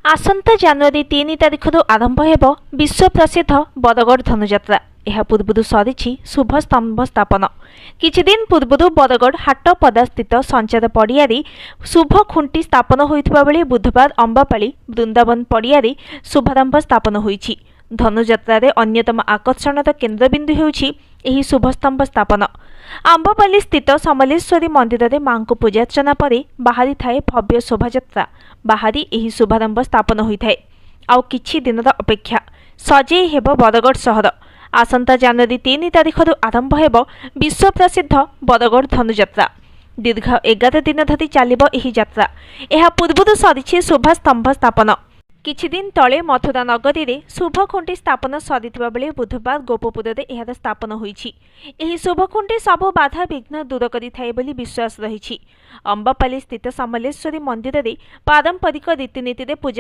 आसंता जनवरी 3 तारिखରୁ आरंभ ହେବ विश्व प्रसिद्ध बरगड़ धनुଯାତ୍ରା। ଏହା ପୂର୍ବରୁ ସରିଛି ଶୁଭ ସ୍ତମ୍ଭ ସ୍ଥାପନ। କିଛି ଦିନ ପୂର୍ବରୁ ବରଗଡ଼ ହାଟପଦା ସ୍ଥିତ ସଞ୍ଚାର ପଡ଼ିଆରେ ଶୁଭ ଖୁଣ୍ଟି ସ୍ଥାପନ ହୋଇଥିବା ବେଳେ ବୁଧବାର ଅମ୍ବାପାଳି ବୃନ୍ଦାବନ ପଡ଼ିଆରେ ଶୁଭାରମ୍ଭ ସ୍ଥାପନ ହୋଇଛି। ଧନୁଯାତ୍ରାରେ ଅନ୍ୟତମ ଆକର୍ଷଣର କେନ୍ଦ୍ରବିନ୍ଦୁ ହେଉଛି ଏହି ଶୁଭସ୍ତମ୍ଭ ସ୍ଥାପନ। ଆମ୍ବପାଲି ସ୍ଥିତ ସମଲେଶ୍ୱରୀ ମନ୍ଦିରରେ ମାଙ୍କୁ ପୂଜାର୍ଚ୍ଚନା ପରେ ବାହାରି ଥାଏ ଭବ୍ୟ ଶୋଭାଯାତ୍ରା। ବାହାରି ଏହି ଶୁଭାରମ୍ଭ ସ୍ଥାପନ ହୋଇଥାଏ। ଆଉ କିଛି ଦିନର ଅପେକ୍ଷା ସଜେଇ ହେବ ବରଗଡ଼ ସହର। ଆସନ୍ତା ଜାନୁଆରୀ 3 ତାରିଖରୁ ଆରମ୍ଭ ହେବ ବିଶ୍ୱ ପ୍ରସିଦ୍ଧ ବରଗଡ଼ ଧନୁଯାତ୍ରା। ଦୀର୍ଘ 11 ଦିନ ଧରି ଚାଲିବ ଏହି ଯାତ୍ରା। ଏହା ପୂର୍ବରୁ ସରିଛି ଶୁଭସ୍ତମ୍ଭ ସ୍ଥାପନ। କିଛି ଦିନ ତଳେ ମଥୁରା ନଗରୀରେ ଶୁଭ ଖୁଣ୍ଟି ସ୍ଥାପନ ସରିଥିବା ବେଳେ ବୁଧବାର ଗୋପପୁରରେ ଏହାର ସ୍ଥାପନ ହୋଇଛି। ଏହି ଶୁଭ ଖୁଣ୍ଟି ସବୁ ବାଧା ବିଘ୍ନ ଦୂର କରିଥାଏ ବୋଲି ବିଶ୍ୱାସ ରହିଛି। ଅମ୍ବାପାଲି ସ୍ଥିତ ସମଲେଶ୍ୱରୀ ମନ୍ଦିରରେ ପାରମ୍ପରିକ ରୀତିନୀତିରେ ପୂଜା